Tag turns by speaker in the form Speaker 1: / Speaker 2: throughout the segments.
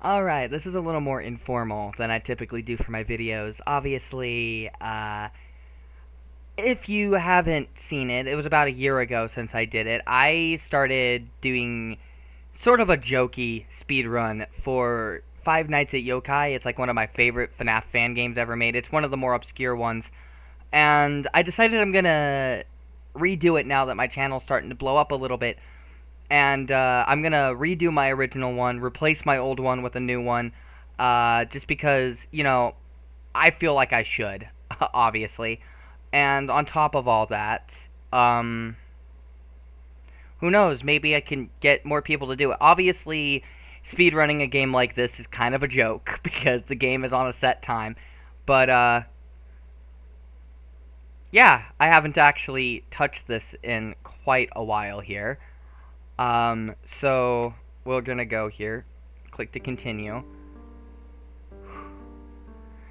Speaker 1: Alright, this is a little more informal than I typically do for my videos. Obviously, if you haven't seen it, it was about a year ago since I did it. I started doing sort of a jokey speed run for Five Nights at Yokai. It's like one of my favorite FNAF fan games ever made. It's one of the more obscure ones. And I decided I'm gonna redo it now that my channel's starting to blow up a little bit. And I'm gonna redo my original one, replace my old one with a new one, just because I feel like I should, obviously. And on top of all that, um, who knows? Maybe I can get more people to do it. Obviously, speedrunning a game like this is kind of a joke because the game is on a set time. But yeah, I haven't actually touched this in quite a while here. So we're gonna go here, click to continue.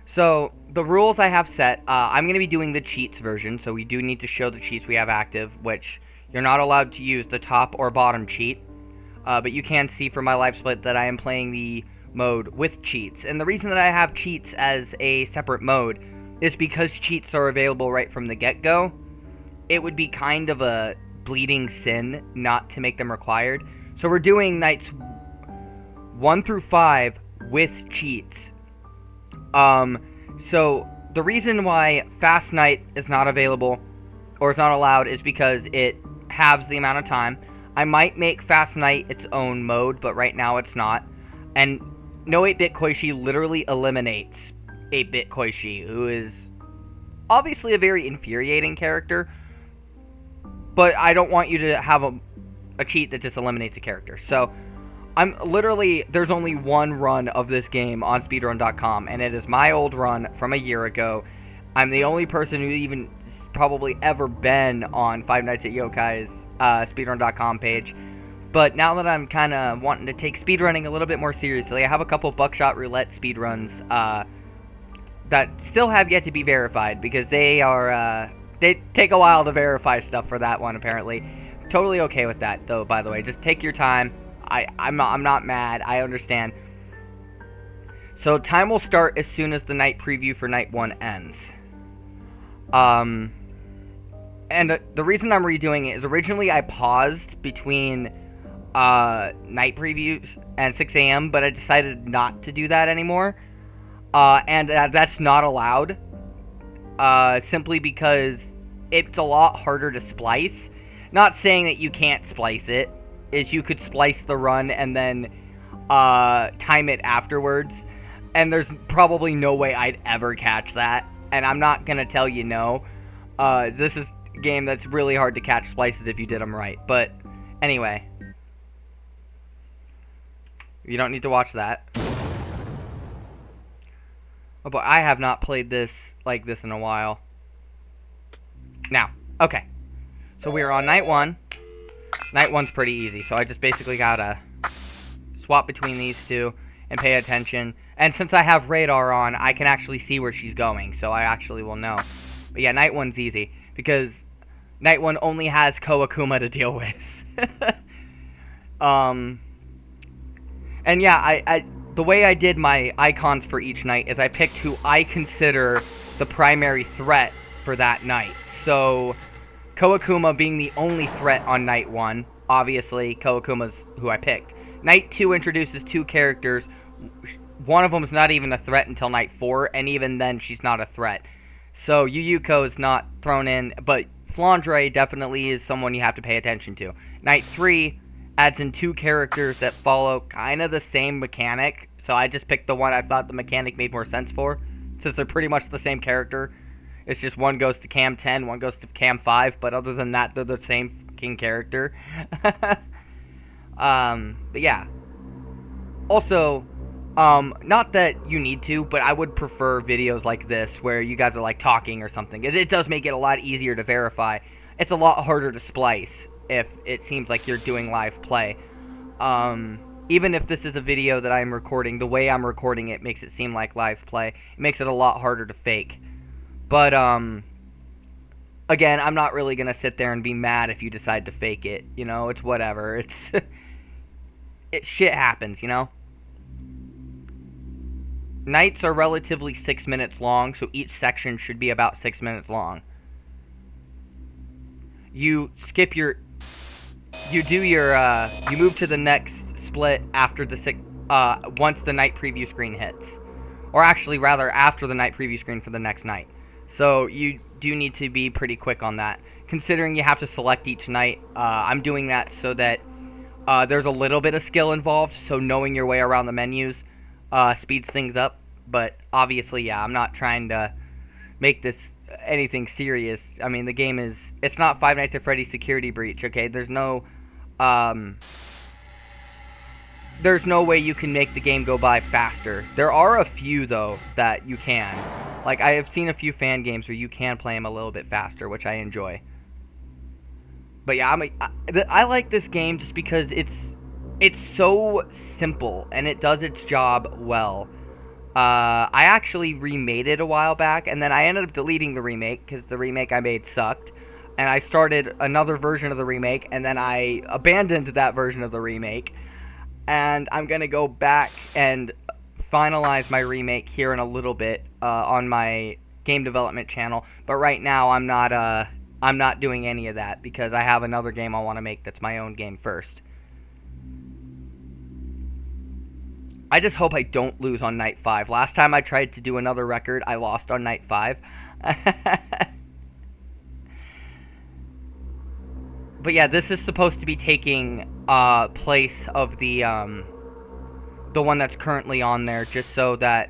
Speaker 1: So the rules I have set, I'm gonna be doing the cheats version, so we do need to show the cheats we have active, which you're not allowed to use the top or bottom cheat, but you can see from my live split that I am playing the mode with cheats. And the reason that I have cheats as a separate mode is because cheats are available right from the get-go. It would be kind of a bleeding sin not to make them required. So we're doing nights 1 through 5 with cheats. So the reason why Fast Night is not available or is not allowed is because it halves the amount of time. I might make Fast Night its own mode, but right now it's not. And no 8-Bit Koishi literally eliminates 8-Bit Koishi, who is obviously a very infuriating character, but I don't want you to have a cheat that just eliminates a character. So there's only one run of this game on speedrun.com, and it is my old run from a year ago. I'm the only person who even probably ever been on Five Nights at Yokai's speedrun.com page. But now that I'm kind of wanting to take speedrunning a little bit more seriously, I have a couple Buckshot Roulette speedruns that still have yet to be verified, because they take a while to verify stuff for that one, apparently. Totally okay with that, though, by the way. Just take your time. I'm not mad. I understand. So time will start as soon as the night preview for night 1 ends. And the reason I'm redoing it is originally I paused between night previews and 6 a.m., but I decided not to do that anymore. And that's not allowed. Simply because it's a lot harder to splice. Not saying that you can't splice it. Is you could splice the run and then time it afterwards. And there's probably no way I'd ever catch that. And I'm not going to tell you no. This is a game that's really hard to catch splices if you did them right. But anyway. You don't need to watch that. Oh boy, I have not played this like this in a while. Now, okay. So we are on night 1. Night 1's pretty easy, so I just basically gotta swap between these two and pay attention. And since I have radar on, I can actually see where she's going, so I actually will know. But yeah, night 1's easy, because night 1 only has Koakuma to deal with. And yeah, the way I did my icons for each night is I picked who I consider the primary threat for that night. So Koakuma being the only threat on night 1, obviously Koakuma's who I picked. Night 2 introduces 2 characters. One of them is not even a threat until night 4, and even then she's not a threat. So Yuyuko is not thrown in, but Flandre definitely is someone you have to pay attention to. Night 3 adds in 2 characters that follow kind of the same mechanic, so I just picked the one I thought the mechanic made more sense for, since they're pretty much the same character. It's just one goes to Cam 10, one goes to Cam 5, but other than that, they're the same fucking character. But yeah. Also, not that you need to, but I would prefer videos like this where you guys are like talking or something. It does make it a lot easier to verify. It's a lot harder to splice if it seems like you're doing live play. Even if this is a video that I'm recording, the way I'm recording it makes it seem like live play. It makes it a lot harder to fake. But, again, I'm not really going to sit there and be mad if you decide to fake it. You know, it's whatever. Shit happens, you know? nights are relatively 6 minutes long, so each section should be about 6 minutes long. You skip your... You do your, you move to the next split after the once the night preview screen hits. Or actually, rather, after the night preview screen for the next night. So you do need to be pretty quick on that. Considering you have to select each night, I'm doing that so that there's a little bit of skill involved, so knowing your way around the menus speeds things up. But obviously, yeah, I'm not trying to make this anything serious. I mean, the game is... It's not Five Nights at Freddy's Security Breach, okay? There's no way you can make the game go by faster. There are a few, though, that you can. Like, I have seen a few fan games where you can play them a little bit faster, which I enjoy. But yeah, I like this game just because it's so simple, and it does its job well. I actually remade it a while back, and then I ended up deleting the remake, because the remake I made sucked. And I started another version of the remake, and then I abandoned that version of the remake. And I'm going to go back and finalize my remake here in a little bit on my game development channel. But right now, I'm not doing any of that, because I have another game I want to make that's my own game first. I just hope I don't lose on night 5. Last time I tried to do another record, I lost on night 5. But yeah, this is supposed to be taking place of the one that's currently on there, just so that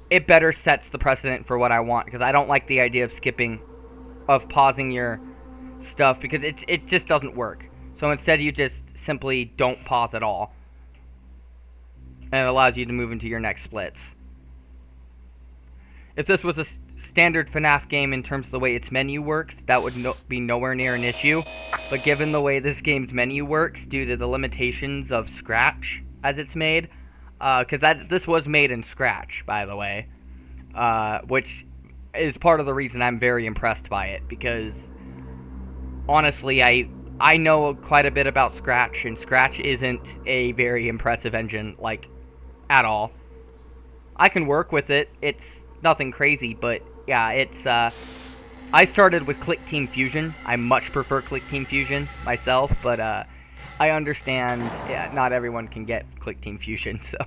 Speaker 1: it better sets the precedent for what I want, because I don't like the idea of pausing your stuff, because it just doesn't work. So instead, you just simply don't pause at all. And it allows you to move into your next splits. If this was a standard FNAF game in terms of the way its menu works, that would be nowhere near an issue. But given the way this game's menu works, due to the limitations of Scratch as it's made, because this was made in Scratch, by the way, which is part of the reason I'm very impressed by it, because honestly, I know quite a bit about Scratch, and Scratch isn't a very impressive engine, like, at all. I can work with it. It's nothing crazy, but yeah, it's I started with Click Team Fusion. I much prefer Click Team Fusion myself, but I understand, yeah, not everyone can get Click Team Fusion, so.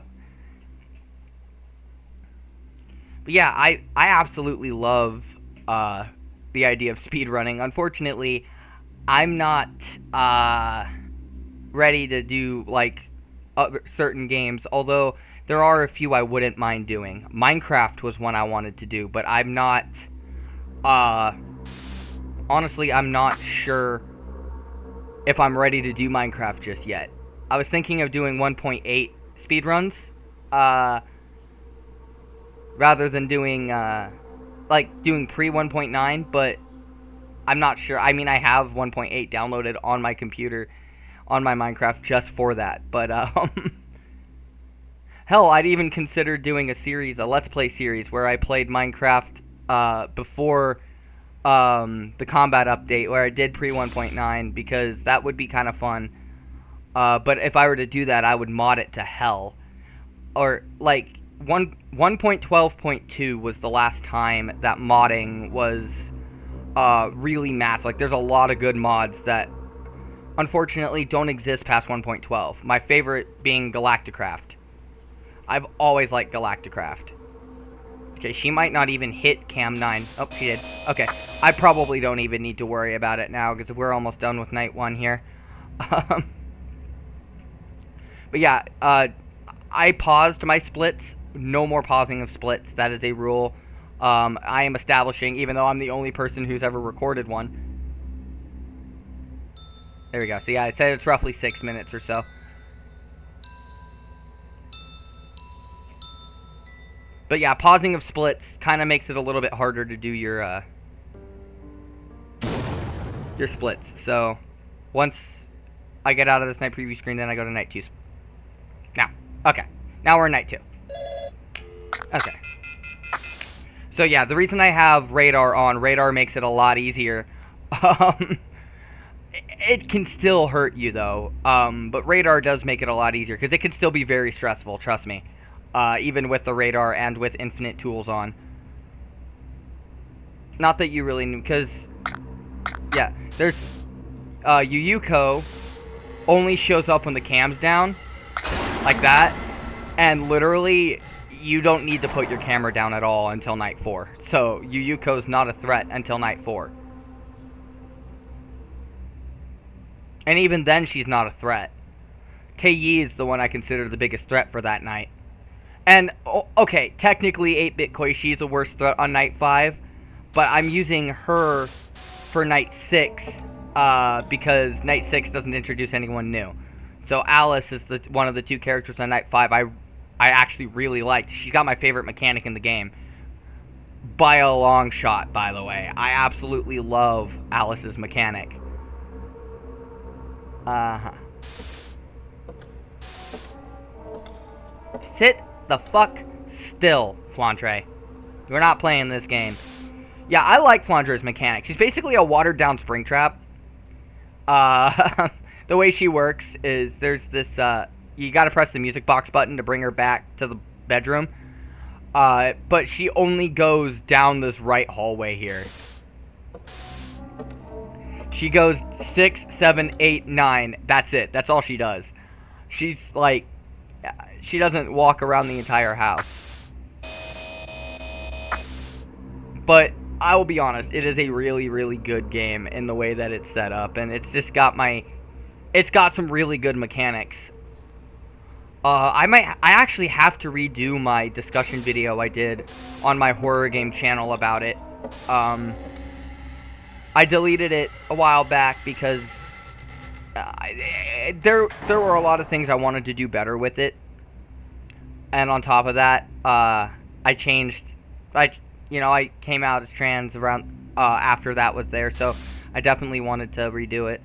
Speaker 1: But yeah, I absolutely love the idea of speedrunning. Unfortunately, I'm not ready to do, like, certain games, although there are a few I wouldn't mind doing. Minecraft was one I wanted to do, but I'm not, honestly, I'm not sure if I'm ready to do Minecraft just yet. I was thinking of doing 1.8 speedruns, rather than doing, doing pre-1.9, but I'm not sure. I mean, I have 1.8 downloaded on my computer, on my Minecraft, just for that, but, hell, I'd even consider doing a Let's Play series, where I played Minecraft before the combat update, where I did pre-1.9, because that would be kind of fun. But if I were to do that, I would mod it to hell. Or, like, 1.12.2 was the last time that modding was really massive. Like, there's a lot of good mods that, unfortunately, don't exist past 1.12. My favorite being Galacticraft. I've always liked Galacticraft. Okay, she might not even hit Cam 9. Oh, she did. Okay, I probably don't even need to worry about it now, because we're almost done with night 1 here. But yeah, I paused my splits. No more pausing of splits. That is a rule I am establishing, even though I'm the only person who's ever recorded one. There we go. So yeah, I said it's roughly 6 minutes or so. But yeah, pausing of splits kind of makes it a little bit harder to do your splits. So once I get out of this night preview screen, then I go to night 2. Now, okay. Now we're in night 2. Okay. So yeah, the reason I have radar on, radar makes it a lot easier. It can still hurt you though, but radar does make it a lot easier, because it can still be very stressful, trust me. even with the radar and with infinite tools on. Not that you really need, because, yeah, there's, Yuko only shows up when the cam's down, like that, and literally, you don't need to put your camera down at all until night 4. So, Yuko's not a threat until night 4. And even then, she's not a threat. Taeyi is the one I consider the biggest threat for that night. And, okay, technically 8-Bit Koishi is the worst threat on night 5, but I'm using her for night 6, because night 6 doesn't introduce anyone new. So Alice is one of the 2 characters on night 5 I actually really liked. She's got my favorite mechanic in the game. By a long shot, by the way. I absolutely love Alice's mechanic. Sit the fuck still, Flandre. We're not playing this game. Yeah, I like Flandre's mechanic. She's basically a watered-down Springtrap. The way she works is there's this, you gotta press the music box button to bring her back to the bedroom. But she only goes down this right hallway here. She goes 6, 7, 8, 9. That's it. That's all she does. She's like, she doesn't walk around the entire house. But I will be honest, it is a really, really good game in the way that it's set up, and it's just got it's got some really good mechanics. I actually have to redo my discussion video I did on my horror game channel about it. I deleted it a while back because there were a lot of things I wanted to do better with it. And on top of that, I came out as trans around after that was there, so I definitely wanted to redo it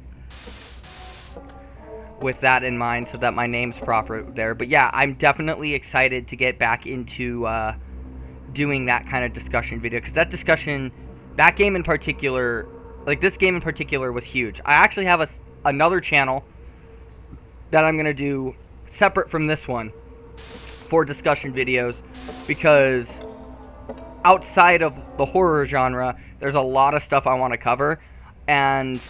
Speaker 1: with that in mind, so that my name's proper there. But yeah, I'm definitely excited to get back into doing that kind of discussion video, because that game in particular, like this game in particular, was huge. I actually have another channel that I'm gonna do separate from this one for discussion videos, because outside of the horror genre, there's a lot of stuff I want to cover, and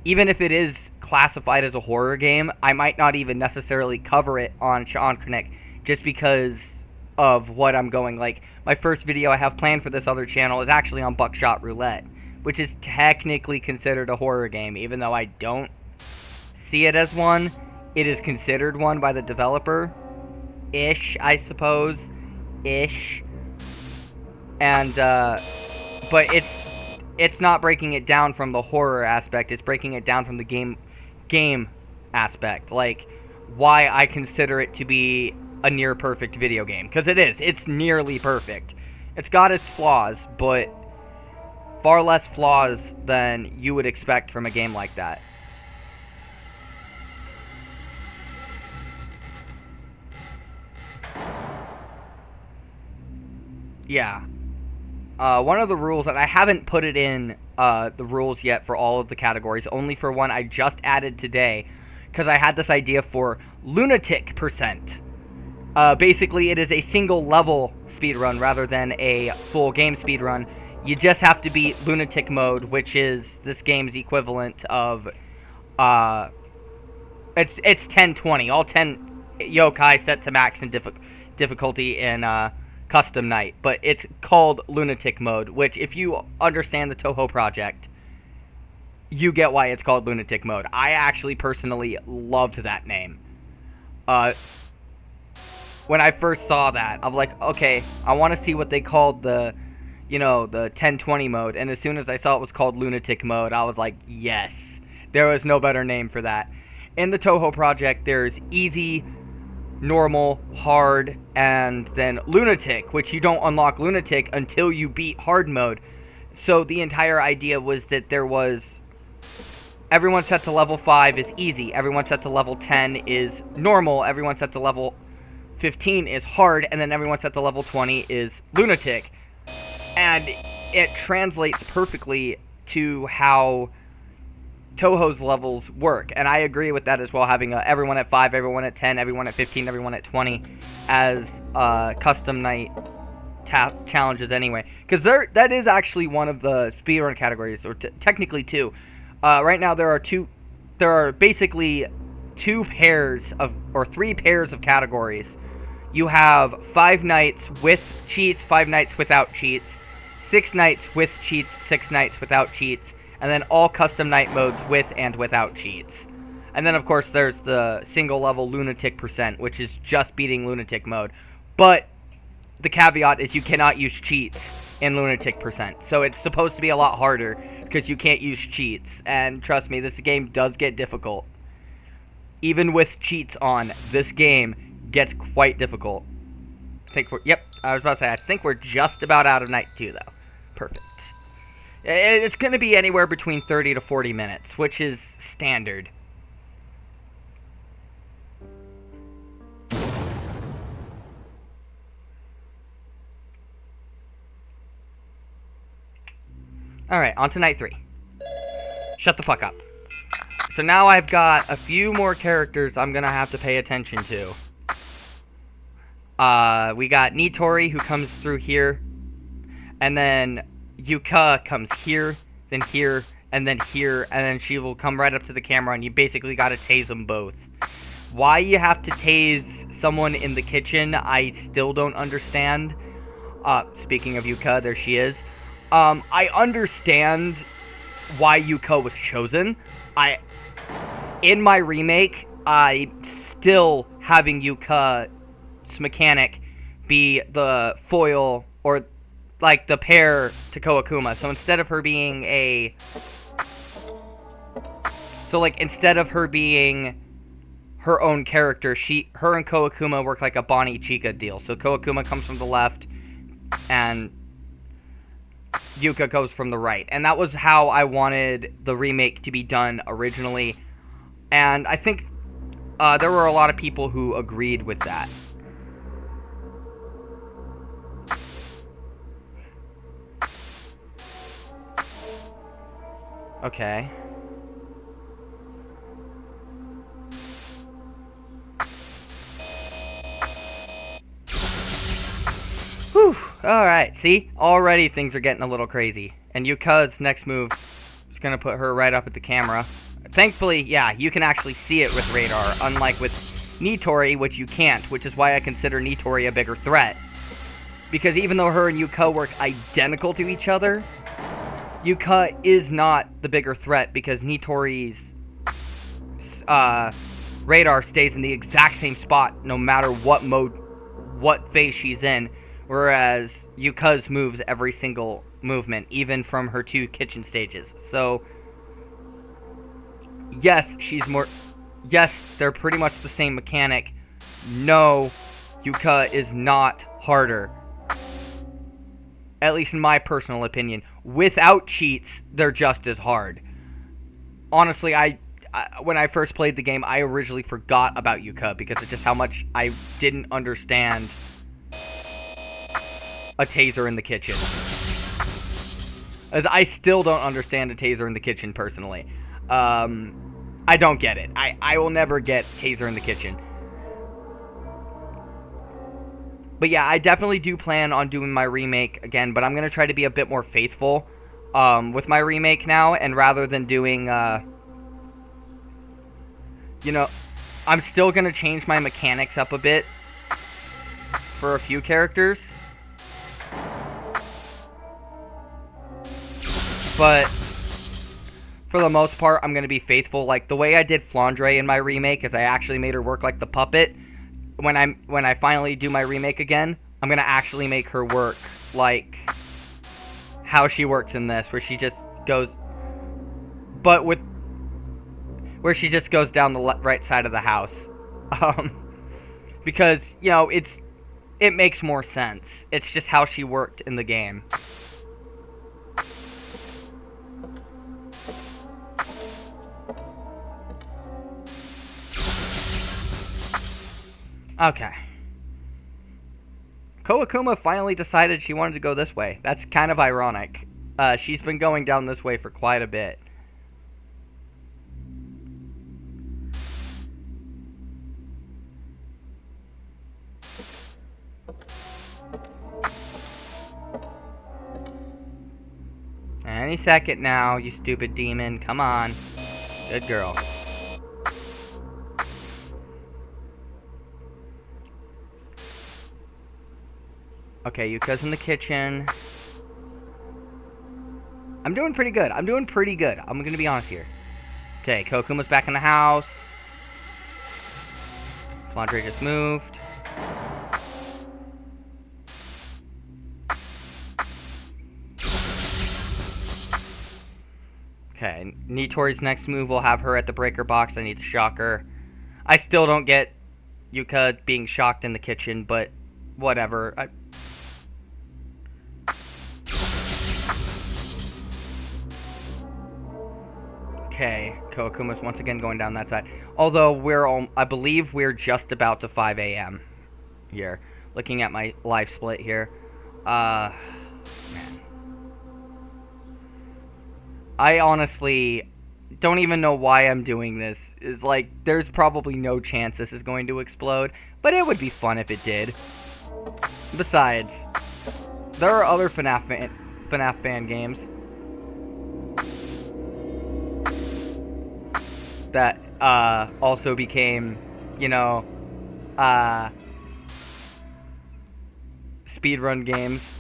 Speaker 1: even if it is classified as a horror game, I might not even necessarily cover it on Sean Connect, just because of what I'm going. Like, my first video I have planned for this other channel is actually on Buckshot Roulette, which is technically considered a horror game, even though I don't see it as one. It is considered one by the developer. Ish, I suppose. Ish. And, but it's not breaking it down from the horror aspect, it's breaking it down from the game aspect. Like, why I consider it to be a near-perfect video game. Because it is. It's nearly perfect. It's got its flaws, but far less flaws than you would expect from a game like that. Yeah. One of the rules, and I haven't put it in the rules yet for all of the categories, only for one I just added today, because I had this idea for lunatic percent. Basically, it is a single level speedrun rather than a full game speedrun. You just have to beat lunatic mode, which is this game's equivalent of, it's 1020, all 10 yokai set to max in difficulty in, custom night, but it's called lunatic mode, which, if you understand the Toho project, you get why it's called lunatic mode. I actually personally loved that name. When I first saw that, I'm like, okay, I want to see what they called the 1020 mode, and as soon as I saw it was called lunatic mode, I was like, yes, there was no better name for that. In the Toho project, there's easy, normal, hard, and then lunatic, which you don't unlock lunatic until you beat hard mode. So the entire idea was that there was, everyone set to level 5 is easy, everyone set to level 10 is normal, everyone set to level 15 is hard, and then everyone set to level 20 is lunatic. And it translates perfectly to how Toho's levels work, and I agree with that as well, having everyone at 5, everyone at 10, everyone at 15, everyone at 20 as custom night challenges anyway. Because that is actually one of the speedrun categories, or technically two. Right now there are basically 2 pairs of, or 3 pairs of categories. You have 5 nights with cheats, 5 nights without cheats, 6 nights with cheats, 6 nights without cheats, and then all custom night modes with and without cheats. And then, of course, there's the single-level Lunatic %, which is just beating Lunatic mode. But the caveat is you cannot use cheats in Lunatic %. So it's supposed to be a lot harder because you can't use cheats. And trust me, this game does get difficult. Even with cheats on, this game gets quite difficult. I was about to say, I think we're just about out of night 2, though. Perfect. It's going to be anywhere between 30 to 40 minutes, which is standard. Alright, on to night 3. Shut the fuck up. So now I've got a few more characters I'm going to have to pay attention to. We got Nitori, who comes through here. And then Yuka comes here, then here, and then here, and then she will come right up to the camera, and you basically gotta tase them both. Why you have to tase someone in the kitchen, I still don't understand. Speaking of Yuka, there she is. I understand why Yuka was chosen. In my remake, I'm still having Yuka's mechanic be the foil, or like the pair to Koakuma. So instead of her being instead of her being her own character, her and Koakuma work like a Bonnie Chica deal. So Koakuma comes from the left and Yuka goes from the right. And that was how I wanted the remake to be done originally. And I think there were a lot of people who agreed with that. Okay. Whew. Alright, see? Already things are getting a little crazy. And Yuka's next move is going to put her right up at the camera. Thankfully, yeah, you can actually see it with radar, unlike with Nitori, which you can't, which is why I consider Nitori a bigger threat. Because even though her and Yuka work identical to each other, Yuka is not the bigger threat because Nitori's radar stays in the exact same spot no matter what phase she's in, whereas Yuka's moves every single movement, even from her 2 kitchen stages. So, yes, they're pretty much the same mechanic. No, Yuka is not harder. At least in my personal opinion. Without cheats, they're just as hard. Honestly, when I first played the game, I originally forgot about Yuka because of just how much I didn't understand a taser in the kitchen. As I still don't understand a taser in the kitchen, personally. I don't get it. I will never get taser in the kitchen. But yeah, I definitely do plan on doing my remake again, but I'm going to try to be a bit more faithful with my remake now, and rather than doing, I'm still going to change my mechanics up a bit for a few characters. But for the most part, I'm going to be faithful. Like, the way I did Flandre in my remake is I actually made her work like the puppet. When I finally do my remake again, I'm going to actually make her work like how she works in this, where she just goes down the right side of the house. Because, it makes more sense. It's just how she worked in the game. Okay. Koakuma finally decided she wanted to go this way. That's kind of ironic. She's been going down this way for quite a bit. Any second now, you stupid demon. Come on. Good girl. Okay, Yuka's in the kitchen. I'm doing pretty good. I'm gonna be honest here. Okay, Kokuma's back in the house. Flandre just moved. Okay, Nitori's next move will have her at the breaker box. I need to shock her. I still don't get Yuka being shocked in the kitchen, but whatever. Okay, Kokuma's once again going down that side. Although I believe we're just about to 5 a.m. here. Looking at my life split here. Man. I honestly don't even know why I'm doing this. It's like, there's probably no chance this is going to explode, but it would be fun if it did. Besides, there are other FNAF fan games that also became, you know, speedrun games.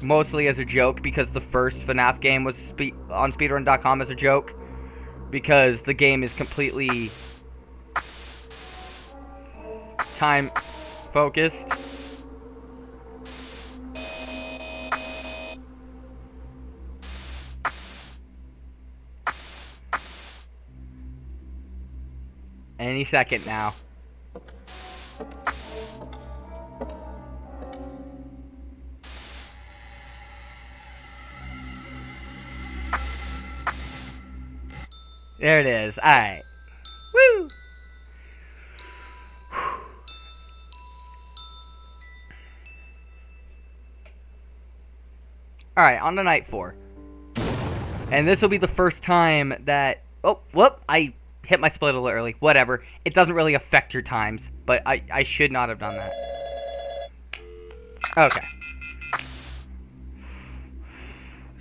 Speaker 1: Mostly as a joke, because the first FNAF game was on speedrun.com as a joke. Because the game is completely time focused. Any second now. There it is. Alright. Woo! Alright, on to night 4. And this will be the first time that... Oh, whoop! I hit my split a little early. Whatever. It doesn't really affect your times. But I should not have done that. Okay.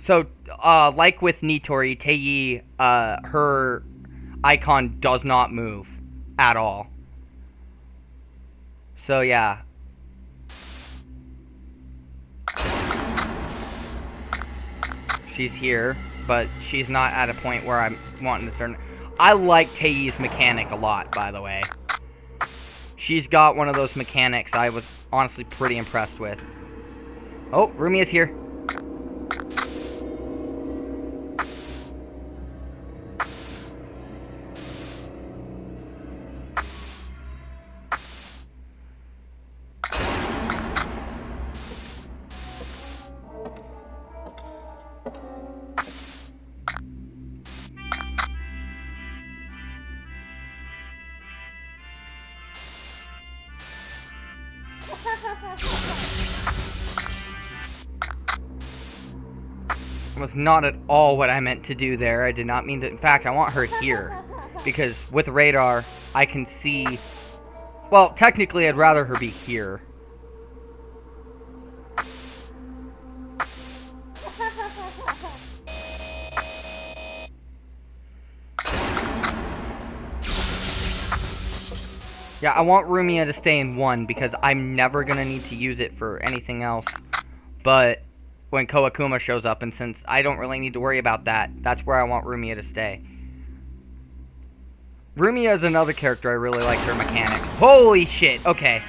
Speaker 1: So, like with Nitori, Tei, her icon does not move at all. So, yeah. She's here, but she's not at a point where I'm wanting to turn... I like Tei's mechanic a lot, by the way. She's got one of those mechanics I was honestly pretty impressed with. Oh, Rumi is here. Was not at all what I meant to do there. I did not mean to. In fact, I want her here. Because with radar, I can see... Well, technically, I'd rather her be here. Yeah, I want Rumia to stay in 1 because I'm never going to need to use it for anything else. But when Koakuma shows up, and since I don't really need to worry about that, that's where I want Rumia to stay. Rumia is another character I really like her mechanics. Holy shit, okay.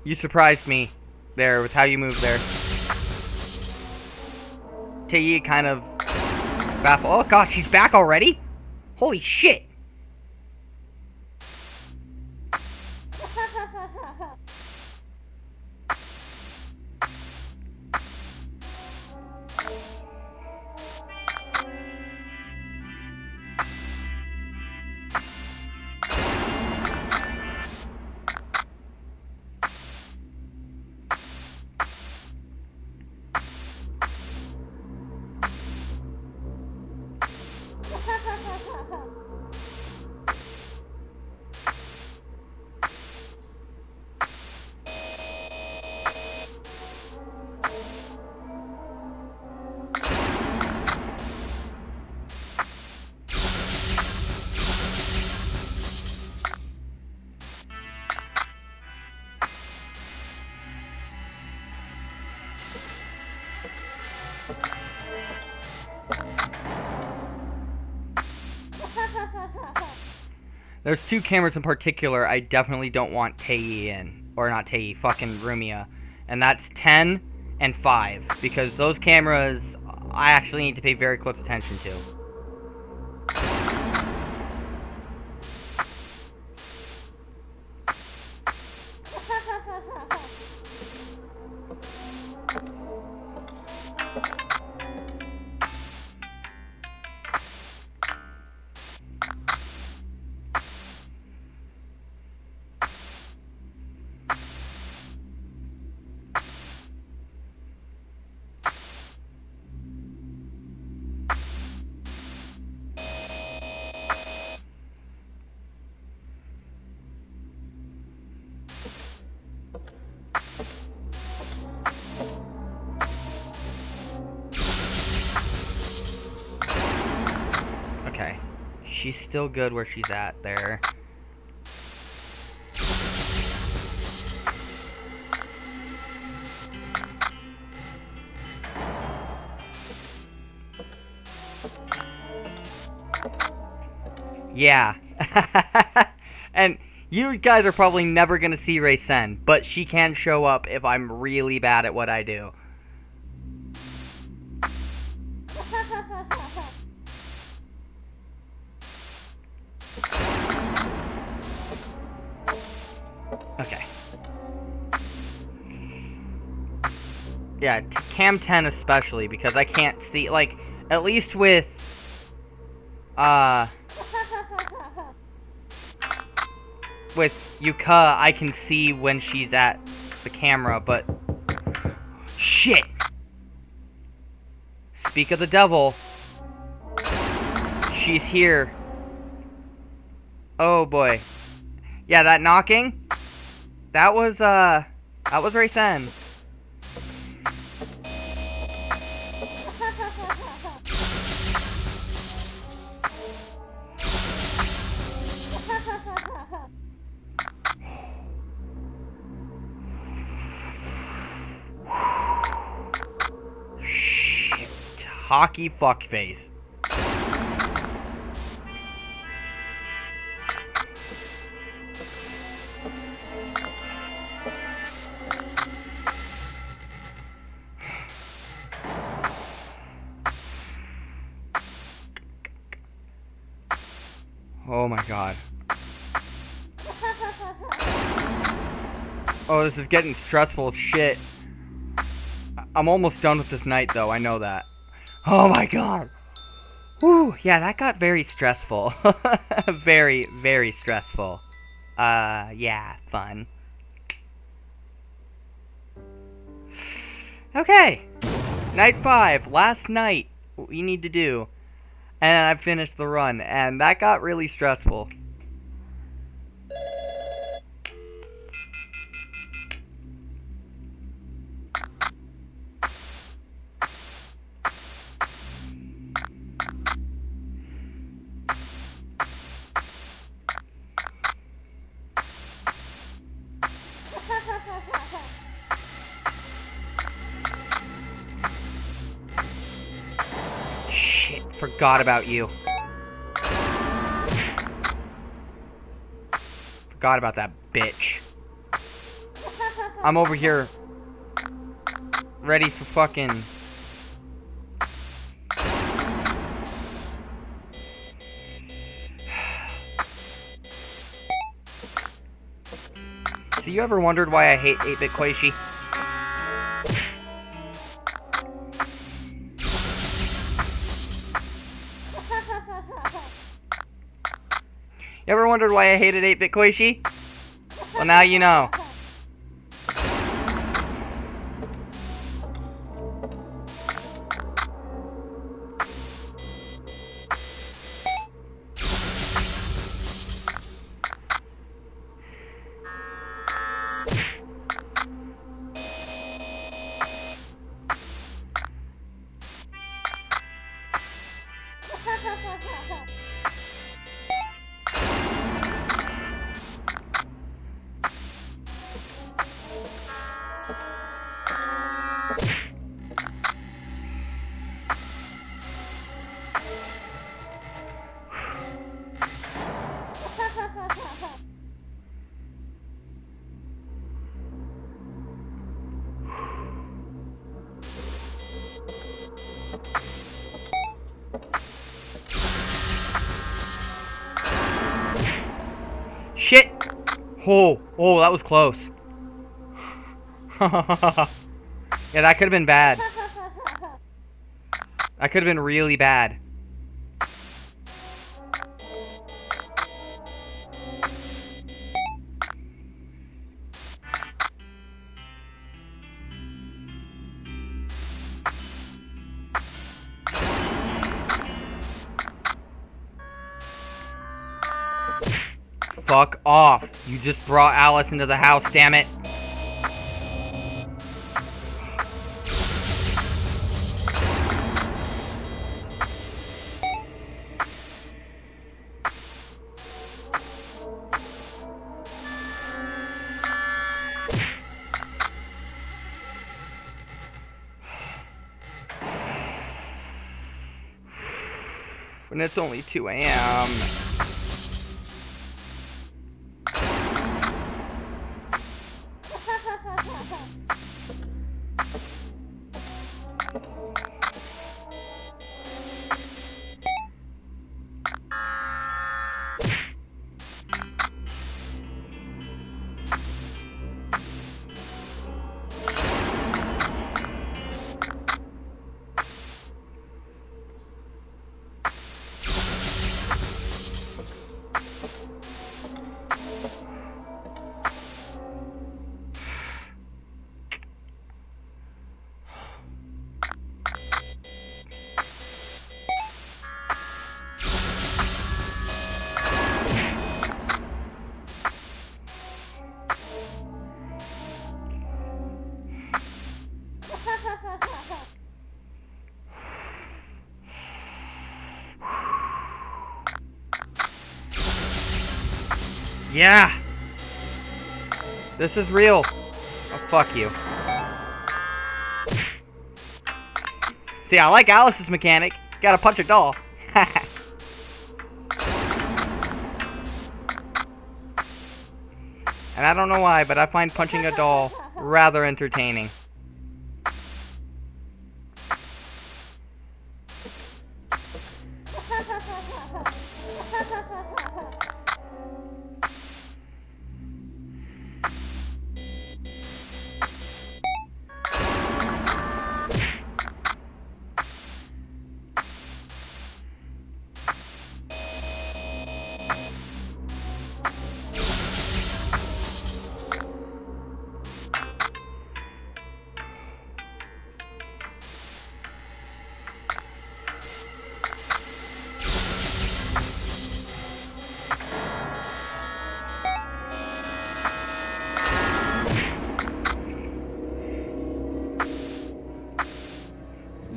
Speaker 1: You surprised me there with how you moved there. Tei kind of baffled. Oh gosh, she's back already? Holy shit. There's two cameras in particular I definitely don't want Tei in. Or not Tei, fucking Rumia. And that's 10 and 5. Because those cameras, I actually need to pay very close attention to. Okay. She's still good where she's at there. Yeah. And you guys are probably never going to see Raysen, but she can show up if I'm really bad at what I do. Okay. Yeah, cam 10 especially, because I can't see, like, at least with, with Youkai, I can see when she's at the camera, but... Shit! Speak of the devil. She's here. Oh boy. Yeah, that knocking? That was Raysen. Shit. Hockey fuckface. Oh my god. Oh, this is getting stressful as shit. I'm almost done with this night, though. I know that. Oh my god. Whew. Yeah, that got very stressful. Very, very stressful. Yeah, fun. Okay. Night 5. Last night. What we need to do. And I finished the run, and that got really stressful. Shit, forgot about you. Forgot about that bitch. I'm over here ready for fucking... So you ever wondered why I hate 8-bit Koishi? You ever wondered why I hated 8-bit Koishi? Well, now you know. Shit! Oh, that was close. Yeah, that could have been bad. That could have been really bad. Fuck off. You just brought Alice into the house, damn it. When it's only 2 a.m. Yeah! This is real. Oh, fuck you. See, I like Alice's mechanic. Gotta punch a doll. And I don't know why, but I find punching a doll rather entertaining.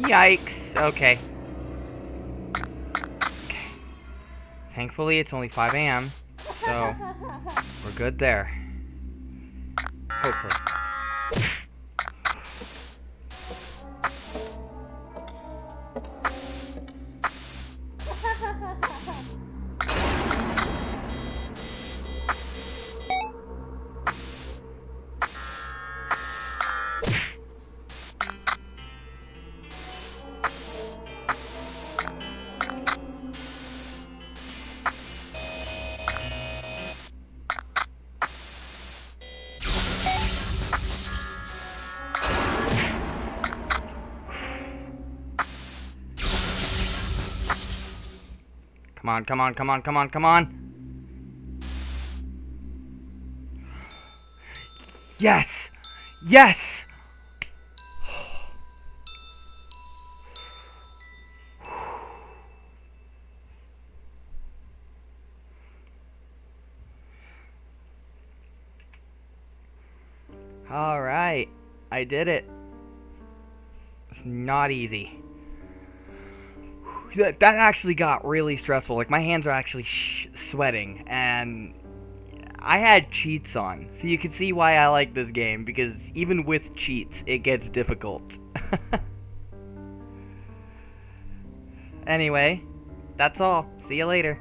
Speaker 1: Yikes. Okay. Thankfully, it's only 5 a.m., so we're good there. Hopefully. Come on, come on, come on, come on, come on. Yes! Yes! Alright, I did it. It's not easy. That actually got really stressful. Like, my hands are actually sweating, and I had cheats on. So you can see why I like this game, because even with cheats, it gets difficult. Anyway, that's all. See you later.